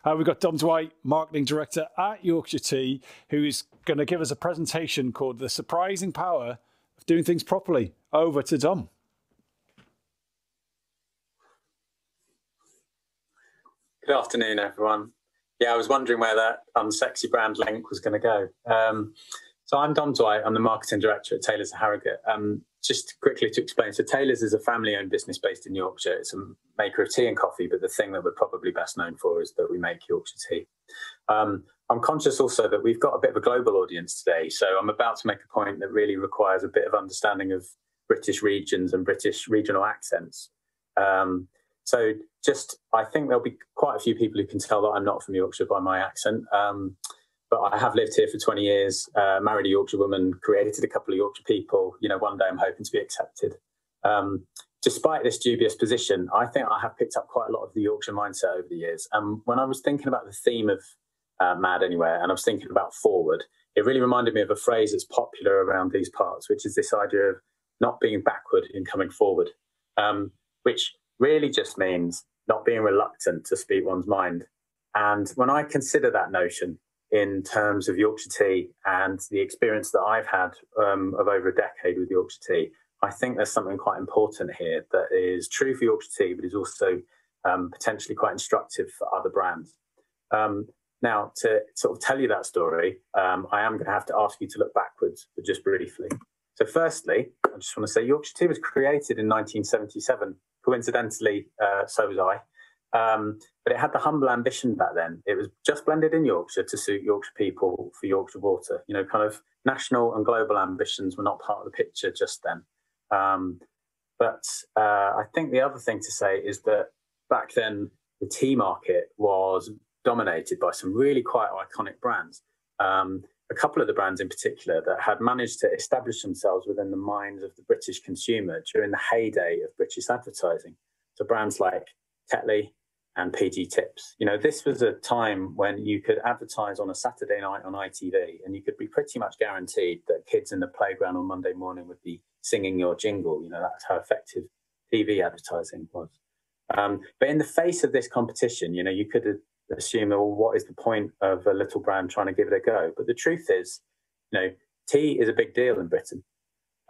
We've got Dom Dwight, Marketing Director at Yorkshire Tea, who's going to give us a presentation called The Surprising Power of Doing Things Properly. Over to Dom. Good afternoon, everyone. Yeah, I was wondering where that unsexy brand link was going to go. So I'm Dom Dwight. I'm the Marketing Director at Taylors & Harrogate. Just quickly to explain, so Taylors is a family-owned business based in Yorkshire. It's a maker of tea and coffee, but the thing that we're probably best known for is that we make Yorkshire tea. I'm conscious also that we've got a bit of a global audience today, so I'm about to make a point that really requires a bit of understanding of British regions and British regional accents. So I think there'll be quite a few people who can tell that I'm not from Yorkshire by my accent. But I have lived here for 20 years, married a Yorkshire woman, created a couple of Yorkshire people. You know, one day I'm hoping to be accepted. Despite this dubious position, I think I have picked up quite a lot of the Yorkshire mindset over the years. When I was thinking about the theme of Mad Anywhere, and I was thinking about forward, it really reminded me of a phrase that's popular around these parts, which is this idea of not being backward in coming forward, which really just means not being reluctant to speak one's mind. And when I consider that notion in terms of Yorkshire tea and the experience that I've had of over a decade with Yorkshire tea, I think there's something quite important here that is true for Yorkshire tea, but is also potentially quite instructive for other brands. Now, to sort of tell you that story, I am going to have to ask you to look backwards, but just briefly. So firstly, I just want to say Yorkshire tea was created in 1977. Coincidentally, so was I. But it had the humble ambition back then. It was just blended in Yorkshire to suit Yorkshire people for Yorkshire water. You know, kind of national and global ambitions were not part of the picture just then. But I think the other thing to say is that back then, the tea market was dominated by some really quite iconic brands. A couple of the brands in particular that had managed to establish themselves within the minds of the British consumer during the heyday of British advertising. So brands like Tetley and PG Tips. You know, this was a time when you could advertise on a Saturday night on ITV and you could be pretty much guaranteed that kids in the playground on Monday morning would be singing your jingle. You know, that's how effective TV advertising was. But in the face of this competition, you know, you could assume, well, what is the point of a little brand trying to give it a go? But the truth is, you know, tea is a big deal in Britain.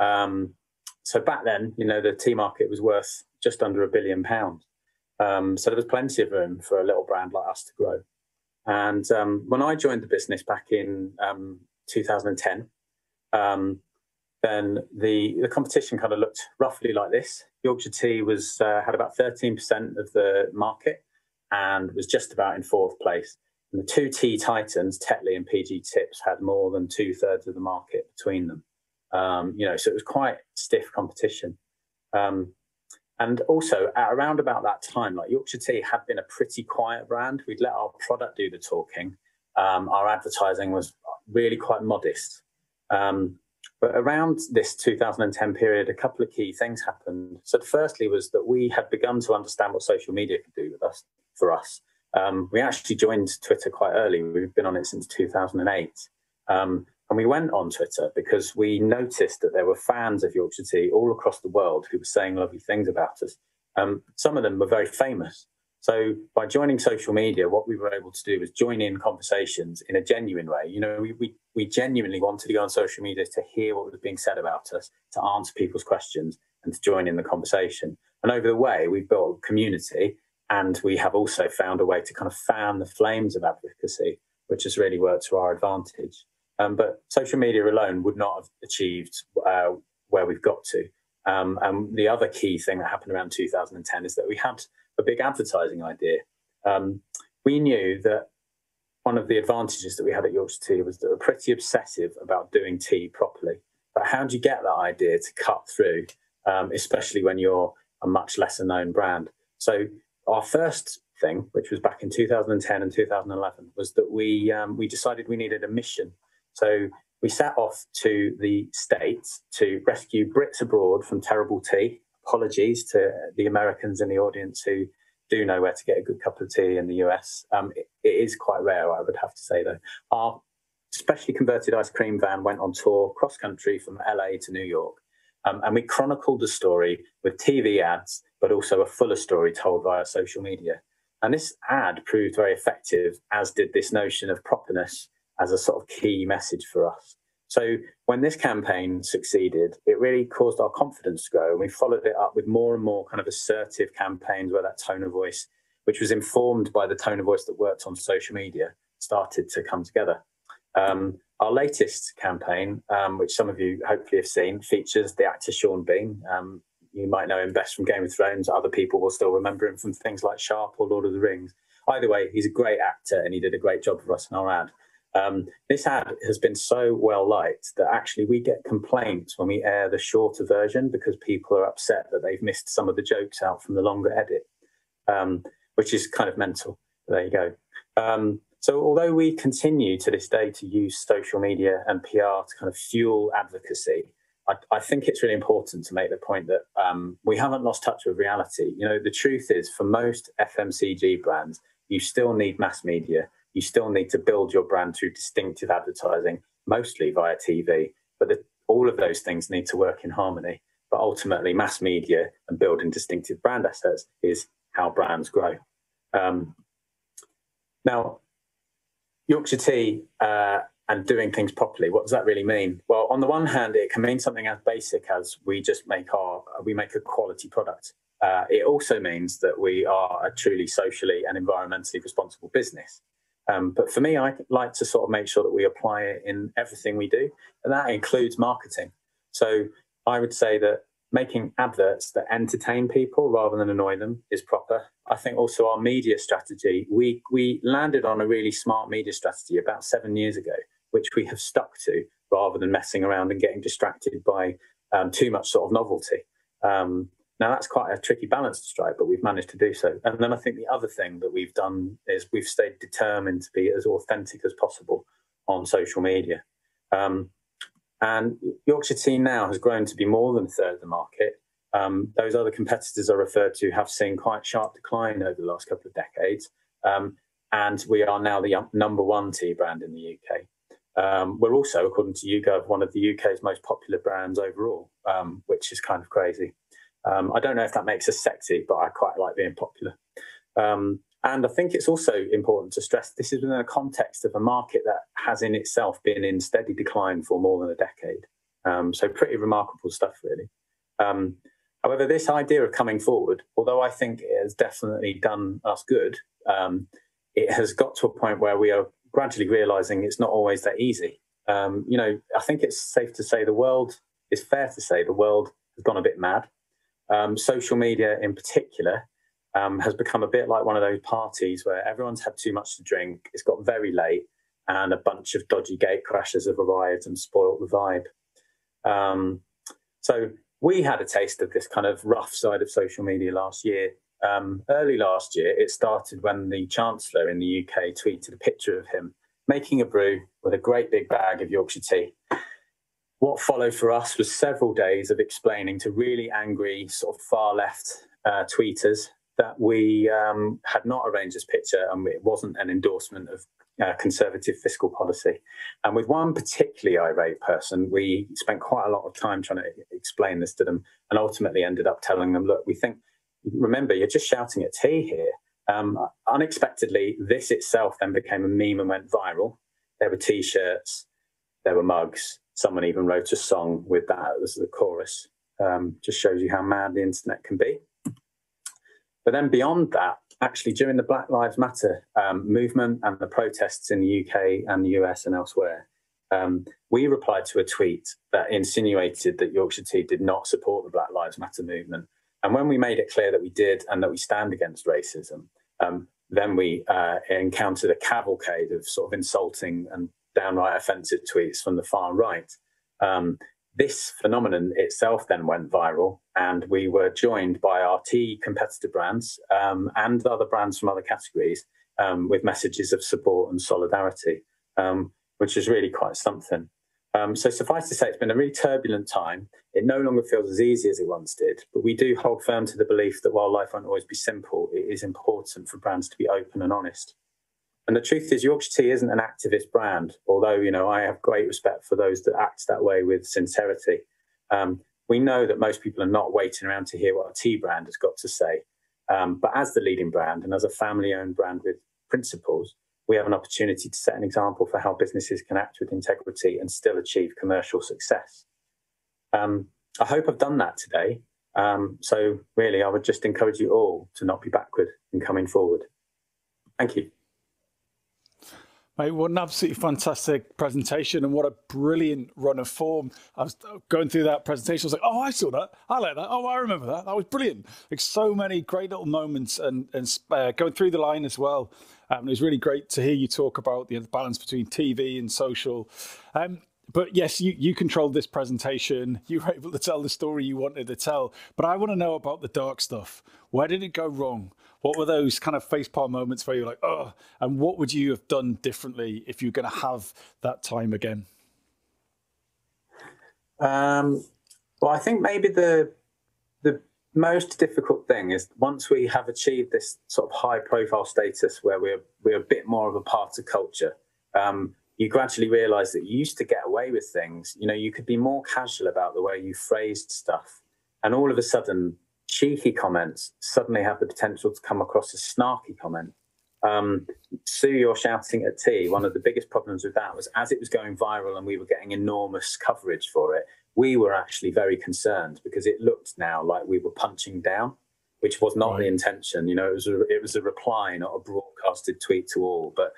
So back then, you know, the tea market was worth just under £1 billion. So there was plenty of room for a little brand like us to grow. And when I joined the business back in 2010, then the competition kind of looked roughly like this. Yorkshire tea was had about 13% of the market and was just about in fourth place. And the two tea titans, Tetley and PG Tips, had more than 2/3 of the market between them. You know, so it was quite stiff competition. And also, at around about that time, like Yorkshire tea had been a pretty quiet brand. We'd let our product do the talking. Our advertising was really quite modest. But around this 2010 period, a couple of key things happened. So firstly was that we had begun to understand what social media could do for us. We actually joined Twitter quite early. We've been on it since 2008. And we went on Twitter because we noticed that there were fans of Yorkshire tea all across the world who were saying lovely things about us. Some of them were very famous. So by joining social media, what we were able to do was join in conversations in a genuine way. You know, we genuinely wanted to go on social media to hear what was being said about us, to answer people's questions and to join in the conversation. And over the way, we've built a community, and we have also found a way to kind of fan the flames of advocacy, which has really worked to our advantage. But social media alone would not have achieved where we've got to. And the other key thing that happened around 2010 is that we had a big advertising idea. We knew that one of the advantages that we had at Yorkshire Tea was that we're pretty obsessive about doing tea properly. But how do you get that idea to cut through, especially when you're a much lesser known brand? So our first thing, which was back in 2010 and 2011, was that we decided we needed a mission. So we set off to the States to rescue Brits abroad from terrible tea. Apologies to the Americans in the audience who do know where to get a good cup of tea in the US. It is quite rare, I would have to say, though. Our specially converted ice cream van went on tour cross-country from LA to New York. And we chronicled the story with TV ads, but also a fuller story told via social media. And this ad proved very effective, as did this notion of properness as a sort of key message for us. So when this campaign succeeded, it really caused our confidence to grow. And we followed it up with more and more kind of assertive campaigns where that tone of voice, which was informed by the tone of voice that worked on social media, started to come together. Our latest campaign, which some of you hopefully have seen, features the actor Sean Bean. You might know him best from Game of Thrones. Other people will still remember him from things like Sharp or Lord of the Rings. Either way, he's a great actor and he did a great job for us in our ad. This ad has been so well liked that actually we get complaints when we air the shorter version because people are upset that they've missed some of the jokes out from the longer edit, which is kind of mental. There you go. So although we continue to this day to use social media and PR to kind of fuel advocacy, I think it's really important to make the point that we haven't lost touch with reality. You know, the truth is, for most FMCG brands, you still need mass media. You still need to build your brand through distinctive advertising, mostly via TV. But all of those things need to work in harmony. But ultimately, mass media and building distinctive brand assets is how brands grow. Now, Yorkshire Tea and doing things properly, what does that really mean? Well, on the one hand, it can mean something as basic as we make a quality product. It also means that we are a truly socially and environmentally responsible business. But for me, I like to sort of make sure that we apply it in everything we do, and that includes marketing. So I would say that making adverts that entertain people rather than annoy them is proper. I think also our media strategy, we landed on a really smart media strategy about 7 years ago, which we have stuck to rather than messing around and getting distracted by too much sort of novelty. Now, that's quite a tricky balance to strike, but we've managed to do so. And then I think the other thing that we've done is we've stayed determined to be as authentic as possible on social media. And Yorkshire Tea now has grown to be more than a third of the market. Those other competitors I referred to have seen quite sharp decline over the last couple of decades. And we are now the number one tea brand in the UK. We're also, according to YouGov, one of the UK's most popular brands overall, which is kind of crazy. I don't know if that makes us sexy, but I quite like being popular. And I think it's also important to stress this is within a context of a market that has in itself been in steady decline for more than a decade. So pretty remarkable stuff, really. However, this idea of coming forward, although I think it has definitely done us good, it has got to a point where we are gradually realising it's not always that easy. You know, I think it's safe to say it's fair to say the world has gone a bit mad. Social media in particular has become a bit like one of those parties where everyone's had too much to drink, it's got very late, and a bunch of dodgy gate crashers have arrived and spoiled the vibe. So we had a taste of this kind of rough side of social media last year. Early last year, it started when the Chancellor in the UK tweeted a picture of him making a brew with a great big bag of Yorkshire tea. What followed for us was several days of explaining to really angry, sort of far left tweeters that we had not arranged this picture and it wasn't an endorsement of conservative fiscal policy. And with one particularly irate person, we spent quite a lot of time trying to explain this to them and ultimately ended up telling them, look, remember, you're just shouting at tea here. Unexpectedly, this itself then became a meme and went viral. There were T-shirts, there were mugs. Someone even wrote a song with that as the chorus. Just shows you how mad the internet can be. But then beyond that, actually during the Black Lives Matter movement and the protests in the UK and the US and elsewhere, we replied to a tweet that insinuated that Yorkshire Tea did not support the Black Lives Matter movement. And when we made it clear that we did and that we stand against racism, then we encountered a cavalcade of sort of insulting and downright offensive tweets from the far right. This phenomenon itself then went viral, and we were joined by our tea competitor brands and other brands from other categories with messages of support and solidarity, which is really quite something. So suffice to say, it's been a really turbulent time. It no longer feels as easy as it once did, but we do hold firm to the belief that while life won't always be simple, it is important for brands to be open and honest. And the truth is, Yorkshire Tea isn't an activist brand, although, you know, I have great respect for those that act that way with sincerity. We know that most people are not waiting around to hear what a tea brand has got to say. But as the leading brand and as a family-owned brand with principles, we have an opportunity to set an example for how businesses can act with integrity and still achieve commercial success. I hope I've done that today. So really, I would just encourage you all to not be backward in coming forward. Thank you. Mate, what an absolutely fantastic presentation, and what a brilliant run of form. I was going through that presentation, I was like, oh, I saw that. I like that. Oh, I remember that. That was brilliant. Like, so many great little moments, and going through the line as well. It was really great to hear you talk about the balance between TV and social. But yes, you controlled this presentation. You were able to tell the story you wanted to tell. But I want to know about the dark stuff. Where did it go wrong? What were those kind of facepalm moments where you're like, oh, and what would you have done differently if you're going to have that time again? Well, I think maybe the most difficult thing is once we have achieved this sort of high profile status where we're a bit more of a part of culture, you gradually realize that you used to get away with things. You know, you could be more casual about the way you phrased stuff. And all of a sudden, cheeky comments suddenly have the potential to come across as snarky comment. Sue, you're shouting at tea. One of the biggest problems with that was as it was going viral and we were getting enormous coverage for it, we were actually very concerned because it looked now like we were punching down, which was not the intention. You know, it was a reply, not a broadcasted tweet to all. But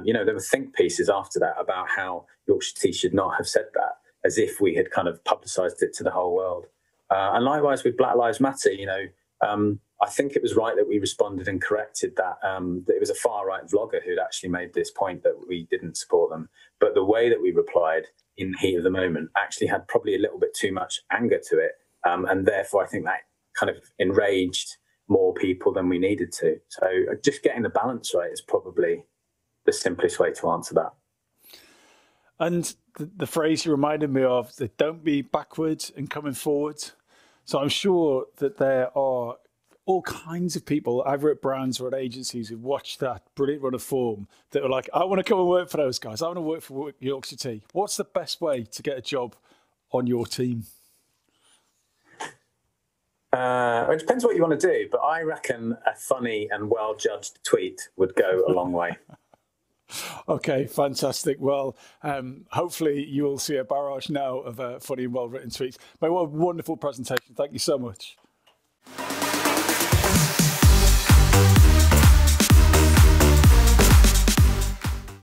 you know, there were think pieces after that about how Yorkshire Tea should not have said that, as if we had kind of publicised it to the whole world. And likewise with Black Lives Matter, you know, I think it was right that we responded and corrected that. That it was a far-right vlogger who'd actually made this point that we didn't support them. But the way that we replied in the heat of the moment actually had probably a little bit too much anger to it. And therefore, I think that kind of enraged more people than we needed to. So just getting the balance right is probably the simplest way to answer that. And the phrase you reminded me of, that don't be backwards and coming forward. So I'm sure that there are all kinds of people, either at brands or at agencies, who've watched that brilliant run of form that are like, I want to come and work for those guys. I want to work for Yorkshire Tea. What's the best way to get a job on your team? It depends what you want to do, but I reckon a funny and well-judged tweet would go a long way. Okay, fantastic. Well, hopefully you will see a barrage now of funny and well-written tweets. But what a wonderful presentation. Thank you so much.